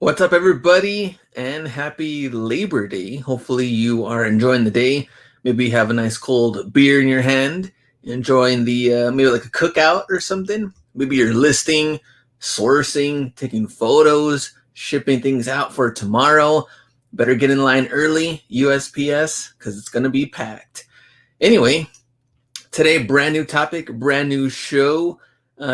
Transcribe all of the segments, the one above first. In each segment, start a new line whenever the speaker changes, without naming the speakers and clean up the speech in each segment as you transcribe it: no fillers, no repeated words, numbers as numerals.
What's up, everybody, and happy Labor Day. Hopefully, you are enjoying the day. Maybe have a nice cold beer in your hand, enjoying the maybe like a cookout or something. Maybe you're listing, sourcing, taking photos, shipping things out for tomorrow. Better get in line early, USPS, because it's going to be packed. Anyway, today, brand new topic, brand new show.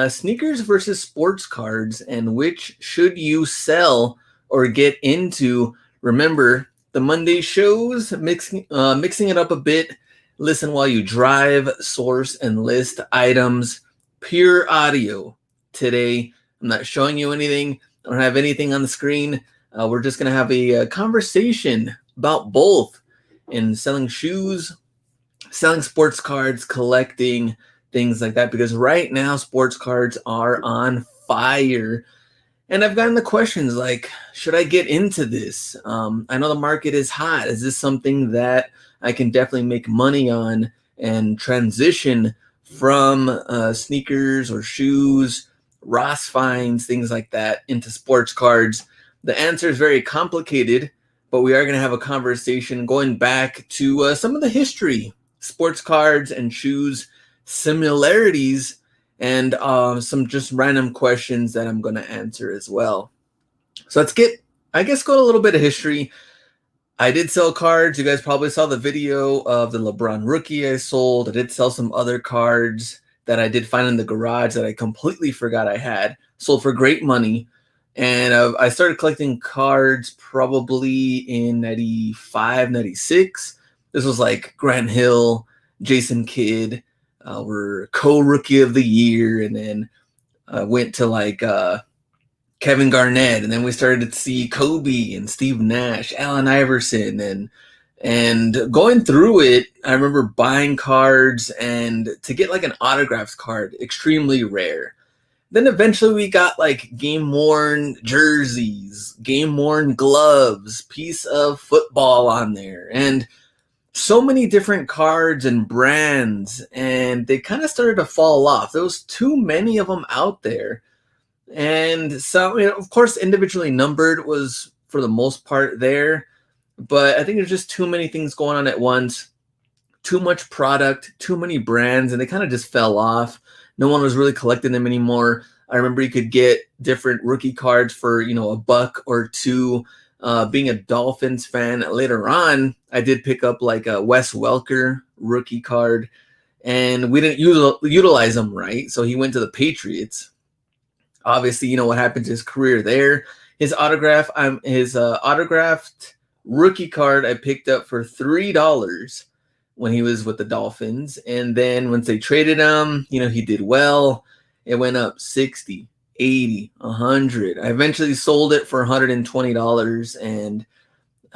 Sneakers versus sports cards, and which should you sell or get into? Remember, the Monday shows, mixing it up a bit. Listen while you drive, source and list items, pure audio. Today, I'm not showing you anything. I don't have anything on the screen. We're just going to have a conversation about both in selling shoes, selling sports cards, collecting things like that, because right now sports cards are on fire. And I've gotten the questions like, should I get into this? I know the market is hot. Is this something that I can definitely make money on and transition from sneakers or shoes, Ross finds, things like that, into sports cards? The answer is very complicated, but we are going to have a conversation going back to some of the history, sports cards and shoes, similarities, and some just random questions that I'm going to answer as well. So let's go a little bit of history. I did sell cards. You guys probably saw the video of the LeBron rookie I sold. I did sell some other cards that I did find in the garage that I completely forgot I had. Sold for great money. And I started collecting cards probably in 95, 96. This was like Grant Hill, Jason Kidd, were co-rookie of the year, and then went to like Kevin Garnett, and then we started to see Kobe and Steve Nash, Allen Iverson, and going through it, I remember buying cards, and to get like an autographed card, extremely rare. Then eventually we got like game worn jerseys, game worn gloves, piece of football on there, and so many different cards and brands, and they kind of started to fall off. There was too many of them out there. And so, of course, individually numbered was for the most part there, but I think there's just too many things going on at once, too much product, too many brands, and they kind of just fell off. No one was really collecting them anymore. I remember you could get different rookie cards for, a buck or two. Being a Dolphins fan, later on, I did pick up like a Wes Welker rookie card, and we didn't utilize him right. So he went to the Patriots. Obviously, you know what happened to his career there. His autographed rookie card I picked up for $3 when he was with the Dolphins. And then once they traded him, he did well. It went up 60, 80, 100. I eventually sold it for $120. And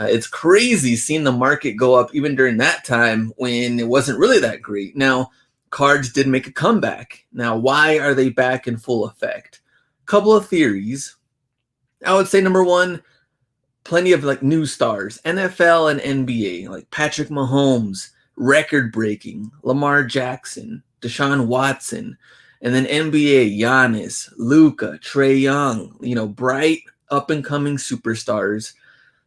it's crazy seeing the market go up even during that time when it wasn't really that great. Now, cards did make a comeback. Now, why are they back in full effect? Couple of theories. I would say number one, plenty of like new stars, NFL and NBA, like Patrick Mahomes, record breaking, Lamar Jackson, Deshaun Watson, and then NBA, Giannis, Luka, Trae Young, bright up and coming superstars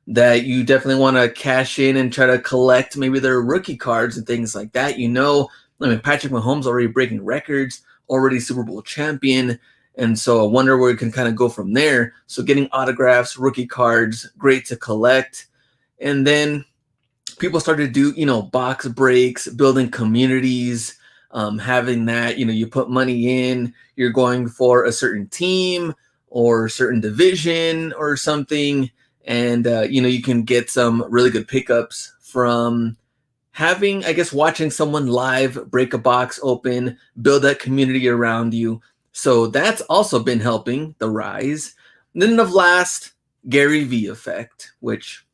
that you definitely want to cash in and try to collect maybe their rookie cards and things like that. Patrick Mahomes already breaking records, already Super Bowl champion. And so I wonder where we can kind of go from there. So getting autographs, rookie cards, great to collect. And then people started to do, box breaks, building communities, having that, you put money in, you're going for a certain team or certain division or something. And, you can get some really good pickups from having, watching someone live, break a box open, build that community around you. So that's also been helping the rise. And then of last, Gary V effect, which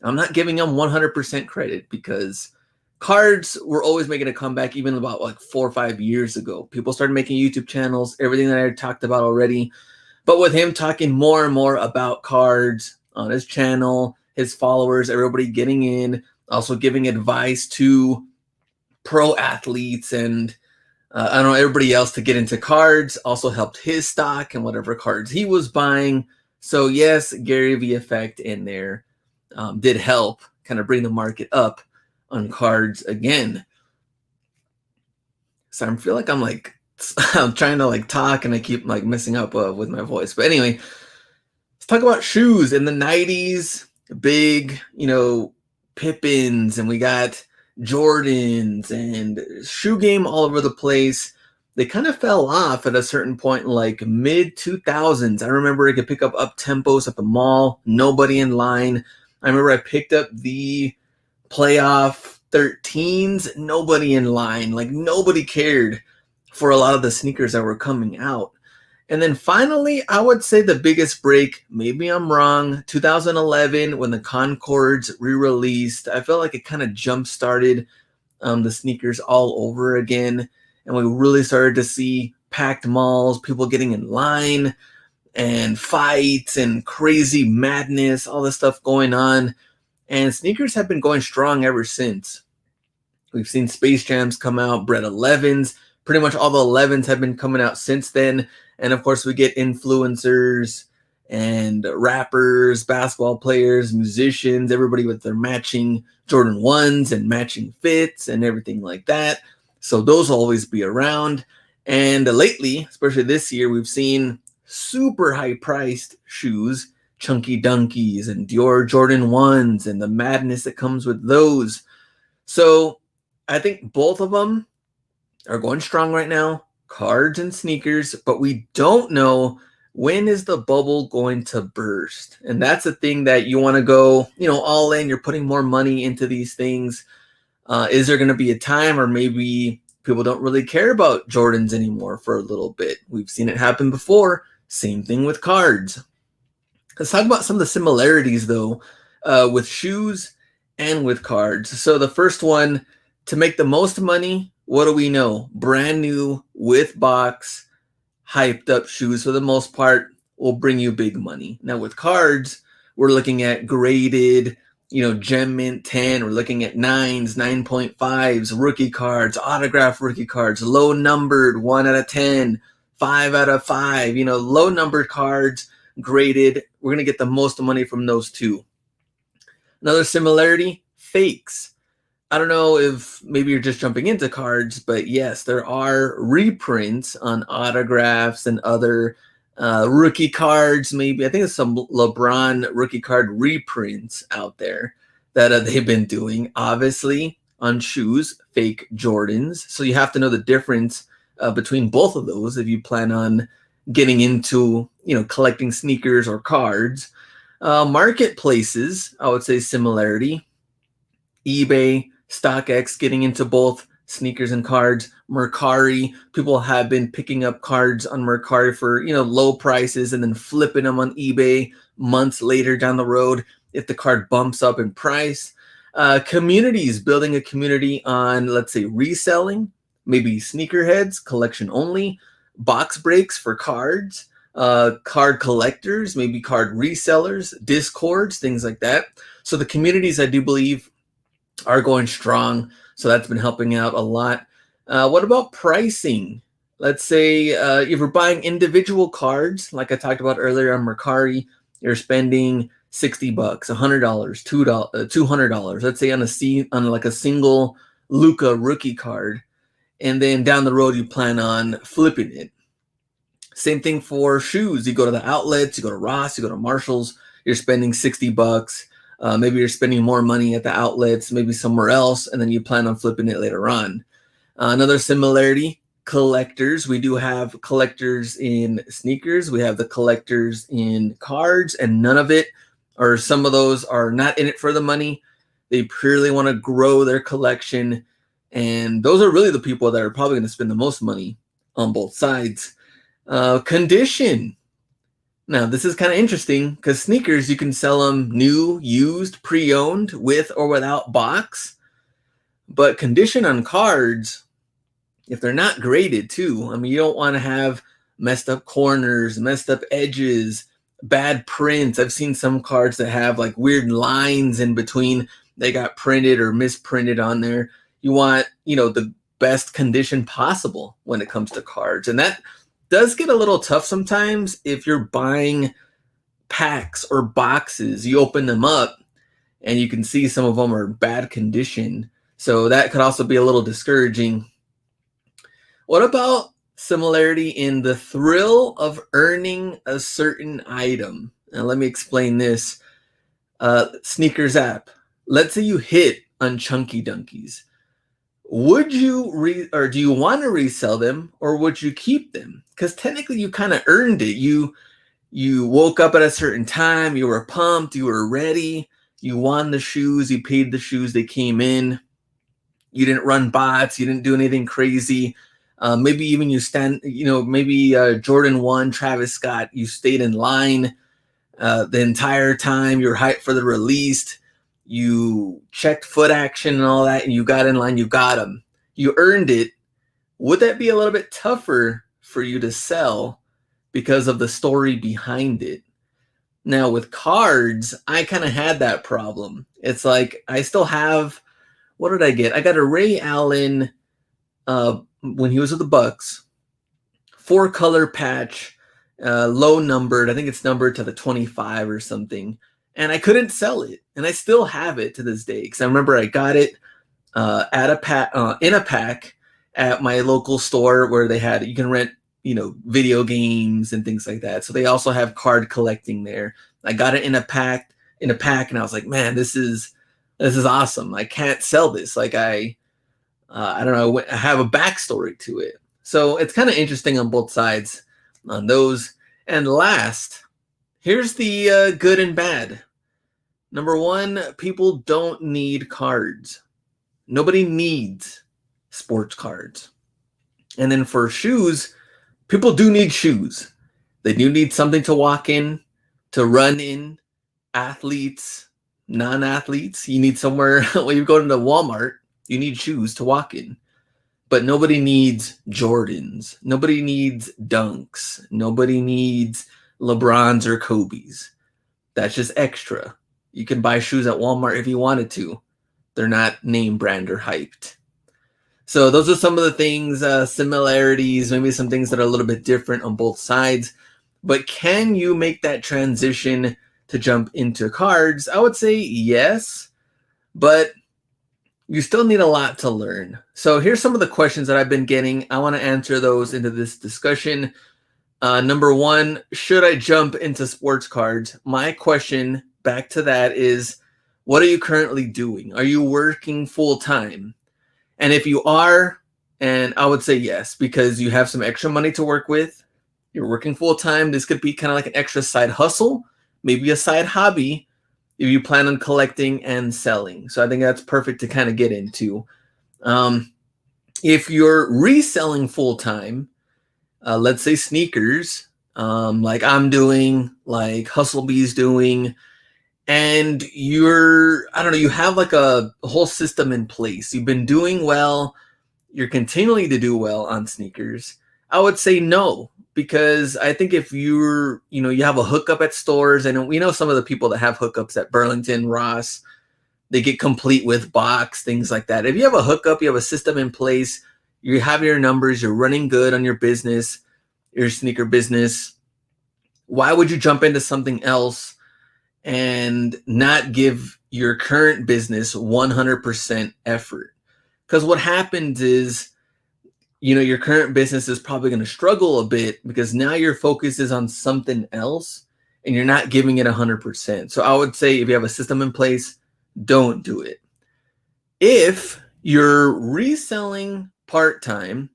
I'm not giving him 100% credit because cards were always making a comeback even about like 4 or 5 years ago. People started making YouTube channels, everything that I talked about already. But with him talking more and more about cards on his channel, his followers, everybody getting in, also giving advice to pro athletes and I don't know, everybody else to get into cards, also helped his stock and whatever cards he was buying. So yes, Gary Vee effect in there did help kind of bring the market up on cards again. So I feel like I'm like I'm trying to like talk and I keep like messing up with my voice. But anyway, let's talk about shoes in the 90s. Big, Pippins, and we got Jordans and shoe game all over the place. They kind of fell off at a certain point in like mid 2000s. I remember I could pick up tempos at the mall, nobody in line. I remember I picked up the playoff 13s, nobody in line, like nobody cared for a lot of the sneakers that were coming out. And then finally, I would say the biggest break, maybe I'm wrong, 2011 when the Concords re-released. I felt like it kind of jump-started the sneakers all over again. And we really started to see packed malls, people getting in line, and fights and crazy madness, all this stuff going on. And sneakers have been going strong ever since. We've seen Space Jams come out, Bred 11s. Pretty much all the 11s have been coming out since then. And of course, we get influencers and rappers, basketball players, musicians, everybody with their matching Jordan 1s and matching fits and everything like that. So those will always be around. And lately, especially this year, we've seen super high priced shoes, Chunky Dunkies and Dior Jordan 1s and the madness that comes with those. So I think both of them are going strong right now, cards and sneakers, but we don't know when is the bubble going to burst. And that's the thing that you want to go, all in. You're putting more money into these things. Is there going to be a time, or maybe people don't really care about Jordans anymore for a little bit? We've seen it happen before. Same thing with cards. Let's talk about some of the similarities, though, with shoes and with cards. So the first one, to make the most money, what do we know? Brand new, with box, hyped up shoes for the most part will bring you big money. Now with cards, we're looking at graded, gem mint 10. We're looking at 9s, 9.5s, rookie cards, autograph rookie cards, low numbered 1 out of 10, 5 out of 5, low numbered cards, graded. We're going to get the most money from those two. Another similarity, fakes. I don't know if maybe you're just jumping into cards, but yes, there are reprints on autographs and other rookie cards. Maybe I think there's some LeBron rookie card reprints out there that they've been doing. Obviously, on shoes, fake Jordans. So you have to know the difference between both of those if you plan on getting into collecting sneakers or cards. Marketplaces, I would say similarity. eBay, Stockx, getting into both sneakers and cards. Mercari, people have been picking up cards on Mercari for low prices and then flipping them on eBay months later down the road if the card bumps up in price. Communities, building a community on, let's say, reselling, maybe sneakerheads, collection only, box breaks for cards, card collectors, maybe card resellers, discords, things like that. So the communities, I do believe, are going strong. So that's been helping out a lot. What about pricing? Let's say if you're buying individual cards, like I talked about earlier on Mercari, you're spending $60, $100, $200. Let's say on like a single Luka rookie card, and then down the road you plan on flipping it. Same thing for shoes. You go to the outlets, you go to Ross, you go to Marshalls, you're spending $60. Maybe you're spending more money at the outlets, maybe somewhere else, and then you plan on flipping it later on. Another similarity, collectors. We do have collectors in sneakers. We have the collectors in cards, and none of it, or some of those are not in it for the money. They purely want to grow their collection. And those are really the people that are probably going to spend the most money on both sides. Condition. Now, this is kind of interesting because sneakers, you can sell them new, used, pre-owned, with or without box. But condition on cards, if they're not graded too, I mean, you don't want to have messed up corners, messed up edges, bad prints. I've seen some cards that have like weird lines in between. They got printed or misprinted on there. You want, the best condition possible when it comes to cards. And that does get a little tough sometimes if you're buying packs or boxes, you open them up and you can see some of them are bad condition. So that could also be a little discouraging. What about similarity in the thrill of earning a certain item? Now, let me explain this. Sneakers app. Let's say you hit on Chunky Dunkies. Would you or do you want to resell them, or would you keep them? Because technically you kind of earned it. You woke up at a certain time, you were pumped, you were ready, you won the shoes, you paid the shoes, they came in. You didn't run bots, you didn't do anything crazy. Maybe even maybe Jordan 1, Travis Scott, you stayed in line the entire time. You're hyped for the release. You checked foot action and all that, and you got in line, you got them. You earned it. Would that be a little bit tougher for you to sell because of the story behind it? Now, with cards, I kind of had that problem. It's like I still have, what did I get? I got a Ray Allen when he was with the Bucks, 4-color patch, low numbered. I think it's numbered to the 25 or something. And I couldn't sell it. And I still have it to this day. Because I remember I got it in a pack at my local store where they had, you can rent, video games and things like that. So they also have card collecting there. I got it in a pack, and I was like, man, this is awesome. I can't sell this. Like I don't know, I have a backstory to it. So it's kind of interesting on both sides on those. And last, here's the good and bad. Number one, people don't need cards. Nobody needs sports cards. And then for shoes, people do need shoes. They do need something to walk in, to run in. Athletes, non-athletes, you need somewhere, when you go into Walmart, you need shoes to walk in. But nobody needs Jordans. Nobody needs Dunks. Nobody needs LeBrons or Kobe's. That's just extra. You can buy shoes at Walmart if you wanted to. They're not name brand or hyped. So those are some of the things, similarities, maybe some things that are a little bit different on both sides. But can you make that transition to jump into cards? I would say yes, but you still need a lot to learn. So here's some of the questions that I've been getting. I want to answer those into this discussion. Number one, should I jump into sports cards? My question back to that is, what are you currently doing? Are you working full time? And if you are, and I would say yes, because you have some extra money to work with, you're working full time. This could be kind of like an extra side hustle, maybe a side hobby if you plan on collecting and selling. So I think that's perfect to kind of get into. If you're reselling full time, let's say sneakers, like I'm doing, like Hustlebee's doing, and you have like a whole system in place. You've been doing well. You're continuing to do well on sneakers. I would say no, because I think if you have a hookup at stores, and we know some of the people that have hookups at Burlington, Ross, they get complete with box, things like that. If you have a hookup, you have a system in place, you have your numbers, you're running good on your business, your sneaker business, why would you jump into something else and not give your current business 100% effort? Because what happens is, your current business is probably going to struggle a bit because now your focus is on something else and you're not giving it 100%. So I would say if you have a system in place, don't do it. If you're reselling part-time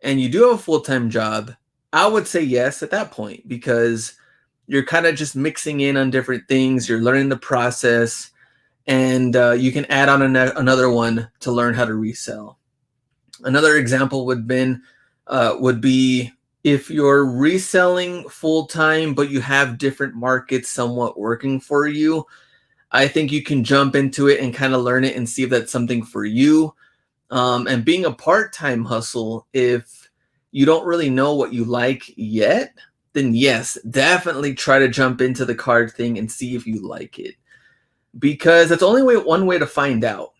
and you do have a full-time job, I would say yes at that point, because you're kind of just mixing in on different things. You're learning the process, and you can add on another one to learn how to resell. Another example would be if you're reselling full-time, but you have different markets somewhat working for you. I think you can jump into it and kind of learn it and see if that's something for you. And being a part-time hustle, if you don't really know what you like yet, then yes, definitely try to jump into the card thing and see if you like it, because that's only one way to find out.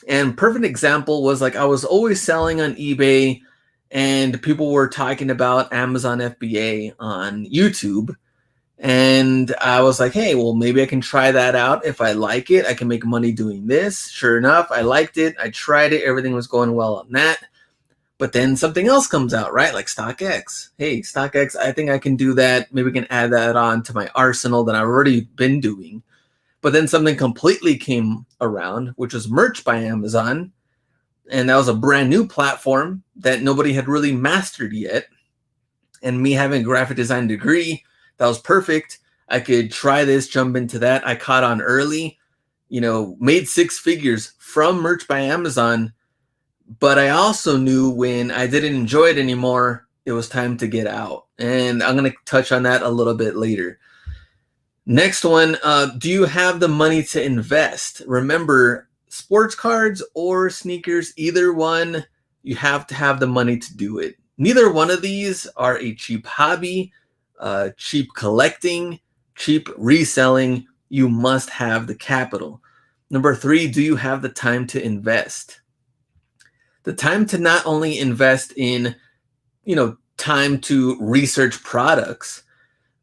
And perfect example was, like, I was always selling on eBay and people were talking about Amazon FBA on YouTube. And I was like, hey, well, maybe I can try that out. If I like it, I can make money doing this. Sure enough, I liked it. I tried it. Everything was going well on that. But then something else comes out, right? Like Stockx. Hey, Stockx, I think I can do that. Maybe we can add that on to my arsenal that I've already been doing. But then something completely came around, which was merch by Amazon. And that was a brand new platform that nobody had really mastered yet. And me having a graphic design degree, that was perfect. I could try this, jump into that. I caught on early, made 6 figures from merch by Amazon. But I also knew when I didn't enjoy it anymore, it was time to get out. And I'm going to touch on that a little bit later. Next one, do you have the money to invest? Remember, sports cards or sneakers, either one, you have to have the money to do it. Neither one of these are a cheap hobby, cheap collecting, cheap reselling. You must have the capital. Number 3, do you have the time to invest? The time to not only invest in, time to research products,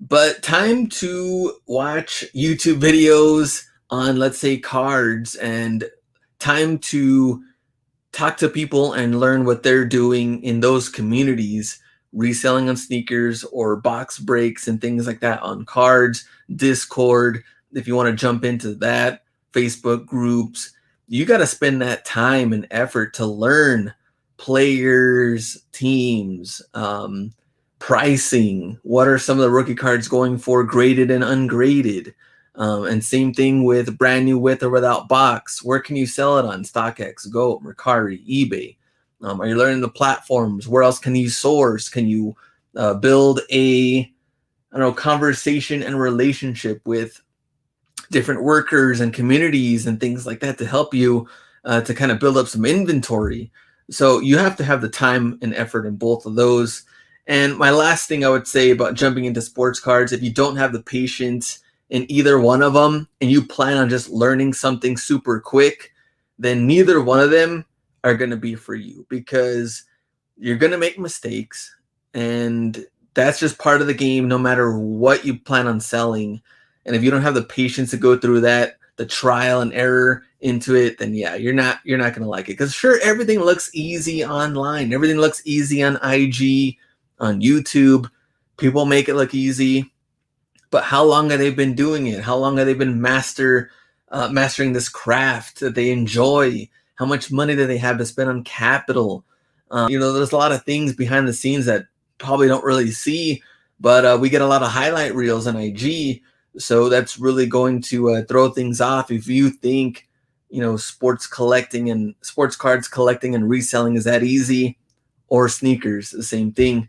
but time to watch YouTube videos on, let's say, cards, and time to talk to people and learn what they're doing in those communities, reselling on sneakers or box breaks and things like that on cards, Discord, if you want to jump into that, Facebook groups. You got to spend that time and effort to learn players, teams, pricing. What are some of the rookie cards going for, graded and ungraded? And same thing with brand new with or without box. Where can you sell it on? Stockx, Go, Mercari, eBay. Are you learning the platforms? Where else can you source? Can you build a conversation and relationship with different workers and communities and things like that to help you to kind of build up some inventory? So you have to have the time and effort in both of those. And my last thing I would say about jumping into sports cards, if you don't have the patience in either one of them and you plan on just learning something super quick, then neither one of them are going to be for you, because you're going to make mistakes, and that's just part of the game no matter what you plan on selling. And if you don't have the patience to go through that, the trial and error into it, then yeah, you're not going to like it. Because sure, everything looks easy online. Everything looks easy on IG, on YouTube. People make it look easy. But how long have they been doing it? How long have they been mastering this craft that they enjoy? How much money do they have to spend on capital? There's a lot of things behind the scenes that probably don't really see, but we get a lot of highlight reels on IG. So that's really going to throw things off if you think, sports cards collecting and reselling is that easy, or sneakers, the same thing.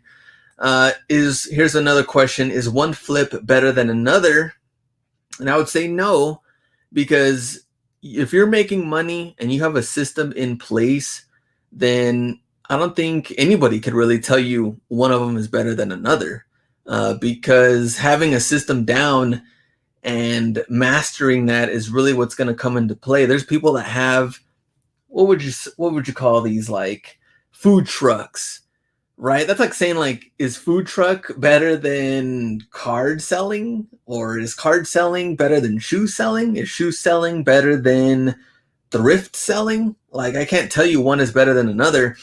Here's another question. Is one flip better than another? And I would say no, because if you're making money and you have a system in place, then I don't think anybody could really tell you one of them is better than another, because having a system down and mastering that is really what's going to come into play. There's people that have, what would you call these, like food trucks, right? That's like saying, like, is food truck better than card selling? Or is card selling better than shoe selling? Is shoe selling better than thrift selling? Like, I can't tell you one is better than another,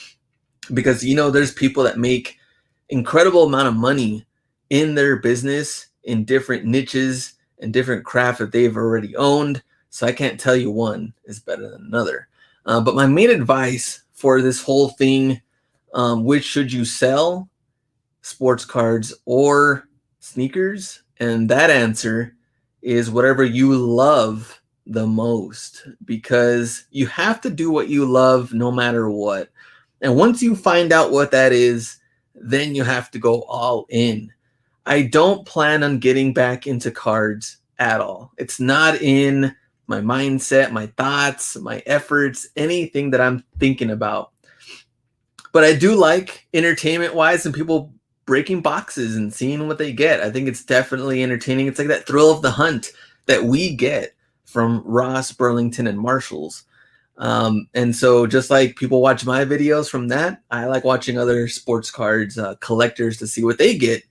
because, there's people that make incredible amount of money in their business in different niches and different craft that they've already owned. So I can't tell you one is better than another. But my main advice for this whole thing, which should you sell, sports cards or sneakers? And that answer is whatever you love the most, because you have to do what you love no matter what. And once you find out what that is, then you have to go all in. I don't plan on getting back into cards at all. It's not in my mindset, my thoughts, my efforts, anything that I'm thinking about. But I do like entertainment-wise and people breaking boxes and seeing what they get. I think it's definitely entertaining. It's like that thrill of the hunt that we get from Ross, Burlington, and Marshalls. And so just like people watch my videos from that, I like watching other sports cards collectors to see what they get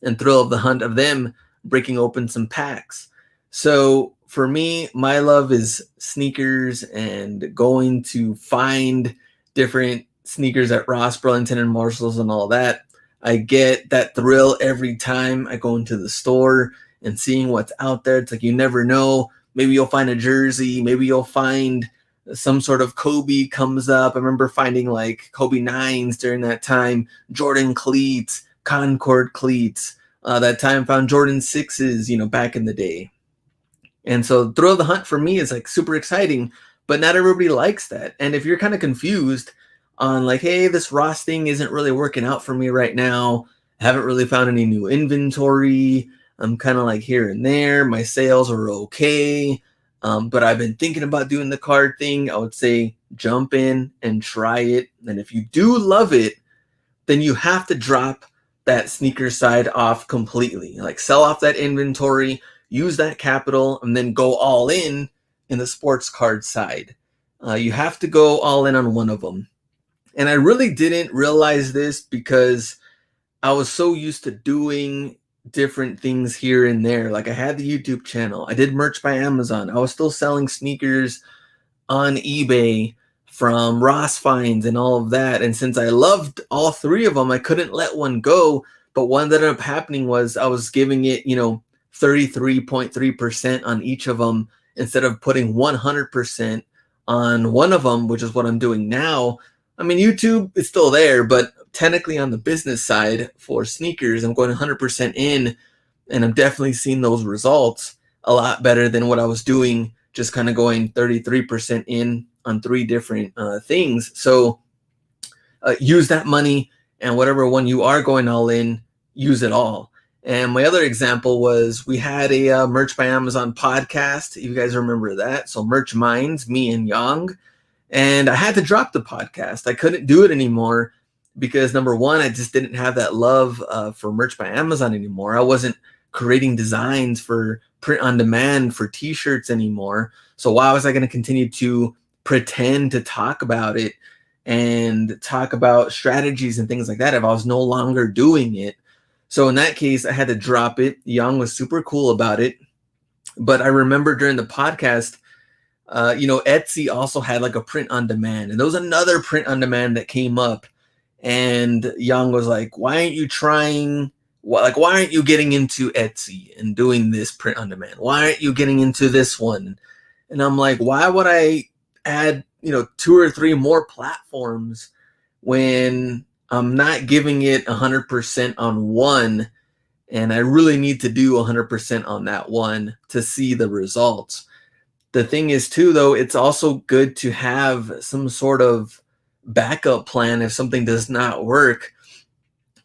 and thrill of the hunt of them breaking open some packs. So for me, my love is sneakers and going to find different sneakers at Ross, Burlington, and Marshalls and all that. I get that thrill every time I go into the store and seeing what's out there. It's like you never know. Maybe you'll find a jersey. Maybe you'll find some sort of Kobe comes up. I remember finding like Kobe 9s during that time, Jordan cleats, Concord cleats. That time found Jordan 6s, back in the day. And so thrill of the hunt for me is like super exciting, but not everybody likes that. And if you're kind of confused on like, hey, this Ross thing isn't really working out for me right now, I haven't really found any new inventory, I'm kind of like here and there, my sales are okay, but I've been thinking about doing the card thing, I would say jump in and try it. And if you do love it, then you have to drop that sneaker side off completely. Like sell off that inventory, use that capital, and then go all in the sports card side. You have to go all in on one of them. And I really didn't realize this because I was so used to doing different things here and there. Like I had the YouTube channel, I did merch by Amazon, I was still selling sneakers on eBay from Ross finds and all of that. And since I loved all three of them, I couldn't let one go. But one that ended up happening was I was giving it, 33.3% on each of them instead of putting 100% on one of them, which is what I'm doing now. I mean, YouTube is still there, but technically on the business side for sneakers, I'm going 100% in, and I'm definitely seeing those results a lot better than what I was doing, just kind of going 33% in on three different things. So use that money, and whatever one you are going all in, use it all. And my other example was we had a Merch by Amazon podcast. You guys remember that? So Merch Minds, me and Yang. And I had to drop the podcast. I couldn't do it anymore because number one, I just didn't have that love for Merch by Amazon anymore. I wasn't creating designs for print on demand for t-shirts anymore. So why was I going to continue to pretend to talk about it and talk about strategies and things like that if I was no longer doing it? So in that case, I had to drop it. Yang was super cool about it. But I remember during the podcast, Etsy also had like a print on demand, and there was another print on demand that came up, and Yang was like, why aren't you getting into Etsy and doing this print on demand? Why aren't you getting into this one? And I'm like, why would I add, 2 or 3 more platforms when I'm not giving it 100% on one, and I really need to do 100% on that one to see the results. The thing is too, though, it's also good to have some sort of backup plan if something does not work.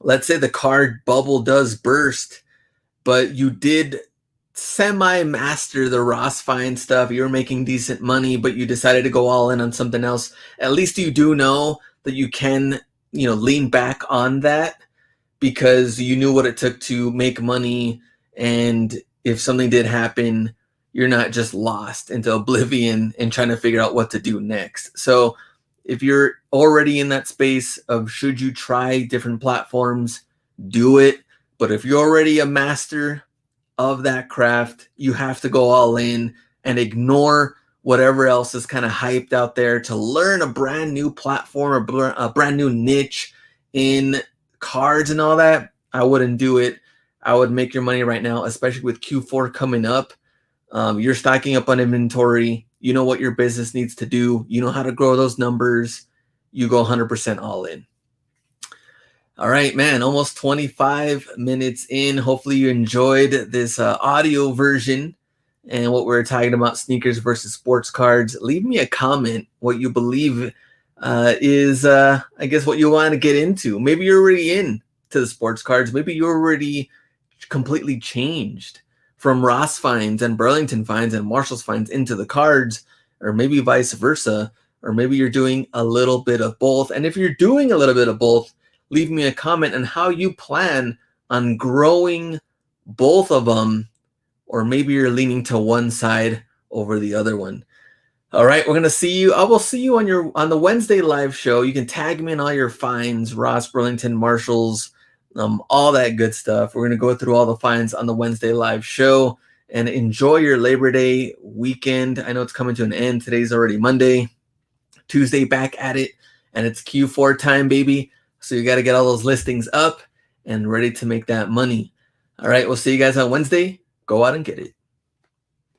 Let's say the card bubble does burst, but you did semi-master the Ross Fine stuff. You were making decent money, but you decided to go all in on something else. At least you do know that you can, lean back on that because you knew what it took to make money. And if something did happen, you're not just lost into oblivion and trying to figure out what to do next. So if you're already in that space of should you try different platforms, do it. But if you're already a master of that craft, you have to go all in and ignore whatever else is kind of hyped out there to learn a brand new platform or a brand new niche in cards and all that. I wouldn't do it. I would make your money right now, especially with Q4 coming up. You're stocking up on inventory. You know what your business needs to do. You know how to grow those numbers. You go 100% all in. All right, man, almost 25 minutes in. Hopefully you enjoyed this audio version and what we're talking about, sneakers versus sports cards. Leave me a comment what you believe is, I guess, what you want to get into. Maybe you're already in to the sports cards. Maybe you're already completely changed from Ross finds and Burlington finds and Marshall's finds into the cards, or maybe vice versa, or maybe you're doing a little bit of both. And if you're doing a little bit of both, leave me a comment on how you plan on growing both of them, or maybe you're leaning to one side over the other one. All right, we're gonna see you. I will see you on the Wednesday live show. You can tag me in all your finds, Ross, Burlington, Marshalls, all that good stuff. We're going to go through all the finds on the Wednesday live show, and enjoy your Labor Day weekend. I know it's coming to an end. Today's already Monday. Tuesday back at it, and it's Q4 time, baby. So you got to get all those listings up and ready to make that money. All right, we'll see you guys on Wednesday. Go out and get it.